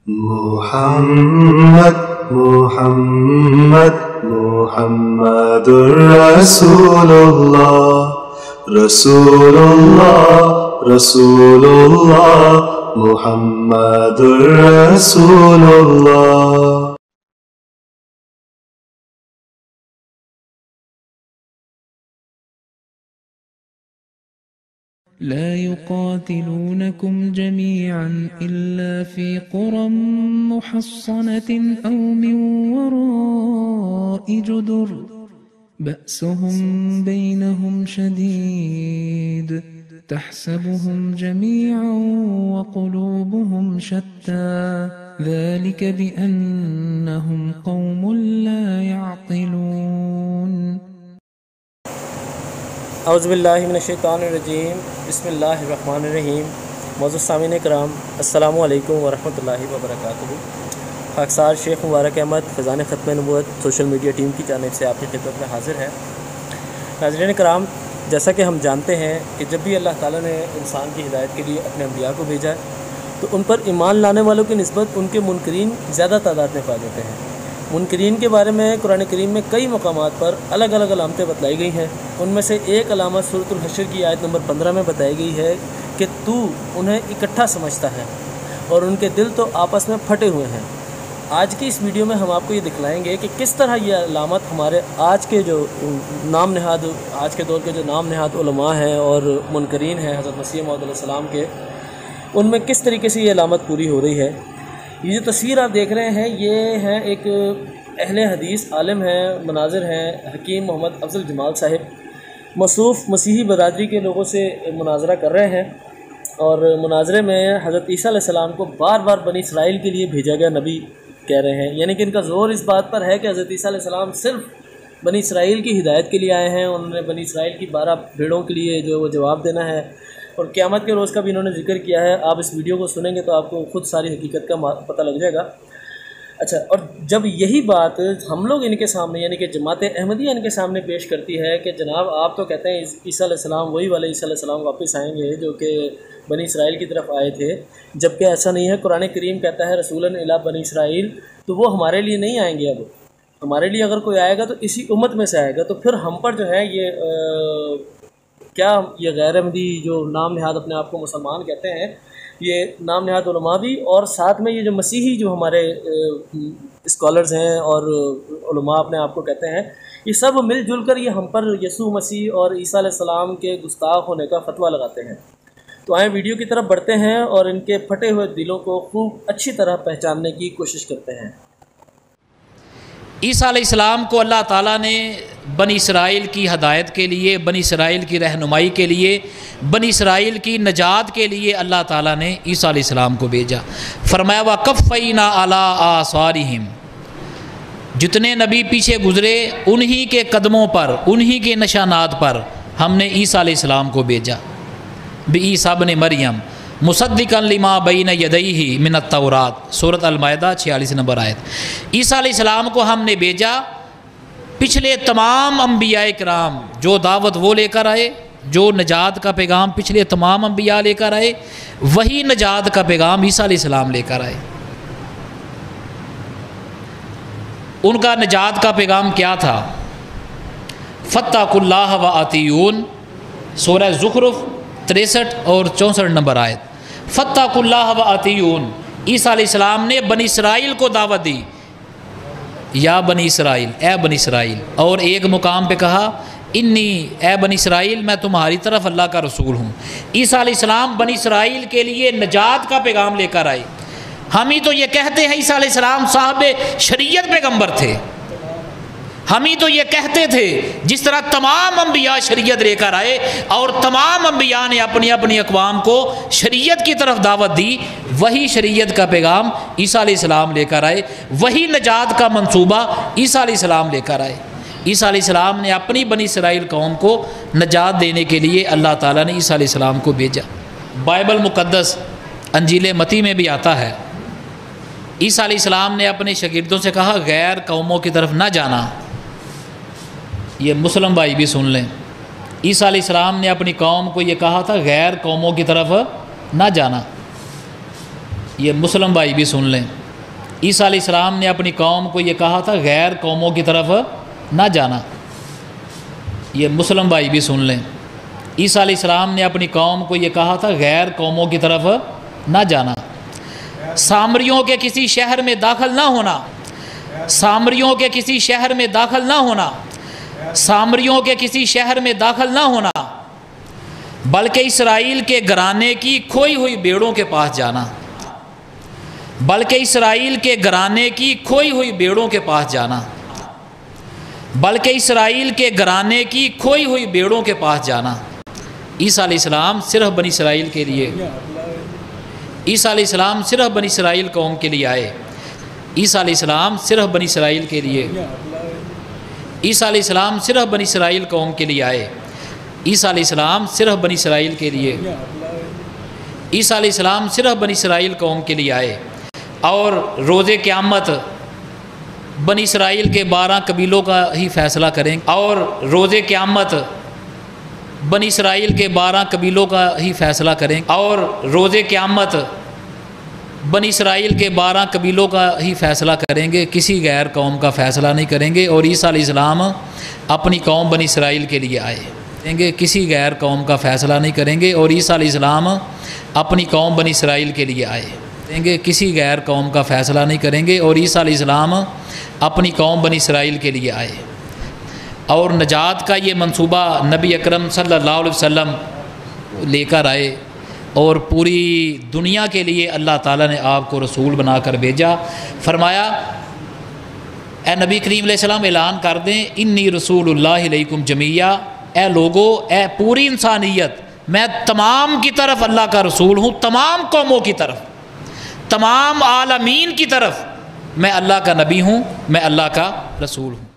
محمد محمد محمد رسول اللہ رسول اللہ رسول اللہ محمد رسول اللہ. لا يقاتلونكم جميعا إلا في قرى محصنة أو من وراء جدر بأسهم بينهم شديد تحسبهم جميعا وقلوبهم شتى ذلك بأنهم قوم لا يعقلون. اعوذ باللہ من الشیطان الرجیم. بسم اللہ الرحمن الرحیم. معزز سامعین کرام، السلام علیکم ورحمۃ اللہ وبرکاتہ. خاکسار شیخ مبارک احمد فیضان ختم نبوت سوشل میڈیا ٹیم کی جانب سے آپ کی خدمت میں حاضر ہے. ناظرین کرام، جیسا کہ ہم جانتے ہیں کہ جب بھی اللہ تعالیٰ نے انسان کی ہدایت کے لیے اپنے انبیاء کو بھیجا تو ان پر ایمان لانے والوں کی نسبت ان کے منکرین زیادہ تعداد میں پا دیتے ہیں. منکرین کے بارے میں قرآن کریم میں کئی مقامات پر الگ الگ علامتیں بتلائی گئی ہیں. ان میں سے ایک علامت سورۃ الحشر کی آیت نمبر 15 میں بتائی گئی ہے کہ تو انہیں اکٹھا سمجھتا ہے اور ان کے دل تو آپس میں پھٹے ہوئے ہیں. آج کی اس ویڈیو میں ہم آپ کو یہ دکھلائیں گے کہ کس طرح یہ علامت ہمارے آج کے جو نام نہاد آج کے دور کے جو نام نہاد علماء ہیں اور منکرین ہیں حضرت مسیح موعود علیہ السلام کے، ان میں کس طریقے سے یہ علامت پوری ہو رہی ہے. یہ جو تصویر آپ دیکھ رہے ہیں یہ ہیں ایک اہل حدیث عالم ہیں، مناظر ہیں، حکیم محمد افضل جمال صاحب موصوف مسیحی برادری کے لوگوں سے مناظرہ کر رہے ہیں. اور مناظرے میں حضرت عیسیٰ علیہ السلام کو بار بار بنی اسرائیل کے لیے بھیجا گیا نبی کہہ رہے ہیں، یعنی کہ ان کا زور اس بات پر ہے کہ حضرت عیسیٰ علیہ السلام صرف بنی اسرائیل کی ہدایت کے لیے آئے ہیں. انہوں نے بنی اسرائیل کی 12 بھیڑوں کے لیے جو وہ جواب دینا ہے اور قیامت کے روز کا بھی انہوں نے ذکر کیا ہے. آپ اس ویڈیو کو سنیں گے تو آپ کو خود ساری حقیقت کا پتہ لگ جائے گا. اچھا، اور جب یہی بات ہم لوگ ان کے سامنے یعنی کہ جماعت احمدیہ ان کے سامنے پیش کرتی ہے کہ جناب آپ تو کہتے ہیں عیسیٰ علیہ السلام وہی والے عیسیٰ علیہ السلام واپس آئیں گے جو کہ بنی اسرائیل کی طرف آئے تھے، جبکہ ایسا نہیں ہے. قرآن کریم کہتا ہے رسولاً الی بنی اسرائیل، تو وہ ہمارے لیے نہیں آئیں گے. اب ہمارے لیے اگر کوئی آئے گا تو اسی امت میں سے آئے گا. تو پھر ہم پر جو ہے یہ غیر احمدی جو نام نہاد اپنے آپ کو مسلمان کہتے ہیں، یہ نام نہاد علماء بھی اور ساتھ میں یہ جو مسیحی جو ہمارے اسکالرز ہیں اور علماء اپنے آپ کو کہتے ہیں، یہ سب مل جل کر یہ ہم پر یسوع مسیح اور عیسیٰ علیہ السلام کے گستاخ ہونے کا فتویٰ لگاتے ہیں. تو آئیں ویڈیو کی طرف بڑھتے ہیں اور ان کے پھٹے ہوئے دلوں کو خوب اچھی طرح پہچاننے کی کوشش کرتے ہیں. عیسیٰ علیہ السلام کو اللہ تعالیٰ نے بنی اسرائیل کی ہدایت کے لیے، بنی اسرائیل کی رہنمائی کے لیے، بنی اسرائیل کی نجات کے لیے اللہ تعالیٰ نے عیسیٰ علیہ السلام کو بھیجا. فرمایا وَقَفَّيْنَا عَلَىٰ آثَارِهِمْ، جتنے نبی پیچھے گزرے انہی کے قدموں پر، انہی کے نشانات پر ہم نے عیسیٰ علیہ السلام کو بھیجا. بِعِیسیٰ ابْنِ مریم مصدقاً لما بین یدیہ من التورات، سورۃ المائدہ 46 نمبر آیت. عیسیٰ علیہ السلام کو ہم نے بھیجا پچھلے تمام انبیاء کرام جو دعوت وہ لے کر آئے، جو نجات کا پیغام پچھلے تمام انبیاء لے کر آئے، وہی نجات کا پیغام عیسیٰ علیہ السلام لے کر آئے. ان کا نجات کا پیغام کیا تھا؟ فاتقوا اللہ وأطیعون، سورہ زخرف 63 اور 64 نمبر آیت. فاتقوا اللہ وأطیعون، عیسیٰ علیہ السلام نے بنی اسرائیل کو دعوت دی، یا بنی اسرائیل، اے بنی اسرائیل. اور ایک مقام پہ کہا انی، اے بنی اسرائیل میں تمہاری طرف اللہ کا رسول ہوں. عیسیٰ علیہ السلام بنی اسرائیل کے لیے نجات کا پیغام لے کر آئے. ہم ہی تو یہ کہتے ہیں عیسیٰ علیہ السلام صاحب شریعت پیغمبر تھے. ہم ہی تو یہ کہتے تھے جس طرح تمام انبیاء شریعت لے کر آئے اور تمام انبیاء نے اپنی اپنی اقوام کو شریعت کی طرف دعوت دی، وہی شریعت کا پیغام عیسیٰ علیہ السلام لے کر آئے، وہی نجات کا منصوبہ عیسیٰ علیہ السلام لے کر آئے. عیسیٰ علیہ السلام نے اپنی بنی اسرائیل قوم کو نجات دینے کے لیے اللہ تعالیٰ نے عیسیٰ علیہ السلام کو بھیجا. بائبل مقدس انجیل متی میں بھی آتا ہے، عیسیٰ علیہ السلام نے اپنے شاگردوں سے کہا غیر قوموں کی طرف نہ جانا. یہ مسلم بھائی بھی سن لیں، عیسیٰ علیہ السلام نے اپنی قوم کو یہ کہا تھا غیر قوموں کی طرف نہ جانا. یہ مسلم بھائی بھی سن لیں، عیسیٰ علیہ السلام نے اپنی قوم کو یہ کہا تھا غیر قوموں کی طرف نہ جانا۔ یہ مسلم بھائی بھی سن لیں، عیسیٰ علیہ السلام نے اپنی قوم کو یہ کہا تھا غیر قوموں کی طرف نہ جانا، سامریوں کے کسی شہر میں داخل نہ ہونا، سامریوں کے کسی شہر میں داخل نہ ہونا، سامریوں کے کسی شہر میں داخل نہ ہونا، بلکہ اسرائیل کے گھرانے کی کھوئی ہوئی بیڑوں کے پاس جانا، بلکہ اسرائیل کے گھرانے کی کھوئی ہوئی بیڑوں کے پاس جانا، بلکہ اسرائیل کے گھرانے کی کھوئی ہوئی بیڑوں کے پاس جانا۔ عیسیٰ علیہ السلام صرف بنی اسرائیل کے لیے، عیسیٰ علیہ السلام صرف بنی اسرائیل قوم کے لیے آئے، عیسیٰ علیہ السلام صرف بنی اسرائیل کے لیے، عیسیٰ علیہ السلام صرف بنی اسرائیل قوم کے لیے آئے، عیسیٰ علیہ السلام صرف بنی اسرائیل کے لیے، عیسیٰ علیہ السلام صرف بنی اسرائیل قوم کے لیے آئے، اور روز قیامت بنی اسرائیل کے 12 قبیلوں کا ہی فیصلہ کریں گے، اور روز قیامت بنی اسرائیل کے 12 قبیلوں کا ہی فیصلہ کریں گے، اور روز قیامت بنی اسرائیل کے 12 قبیلوں کا ہی فیصلہ کریں گے، کسی غیر قوم کا فیصلہ نہیں کریں گے۔ اور عیسیٰ علیہ السلام اپنی قوم بنی اسرائیل کے لیے آئے، کسی غیر قوم کا فیصلہ نہیں کریں گے، اور عیسیٰ علیہ السلام اپنی قوم بنی اسرائیل کے لیے آئے، کسی غیر قوم کا فیصلہ نہیں کریں گے، اور عیسیٰ علیہ السلام اپنی قوم بنی اسرائیل کے لیے آئے۔ اور نجات کا یہ منصوبہ نبی اکرم صلی اللہ علیہ وسلم لے کر آئے، اور پوری دنیا کے لیے اللہ تعالیٰ نے آپ کو رسول بنا کر بھیجا۔ فرمایا اے نبی کریم علیہ السلام اعلان کر دیں انی رسول اللہ علیکم جمیعہ، اے لوگو، اے پوری انسانیت، میں تمام کی طرف اللہ کا رسول ہوں، تمام قوموں کی طرف، تمام عالمین کی طرف میں اللہ کا نبی ہوں، میں اللہ کا رسول ہوں۔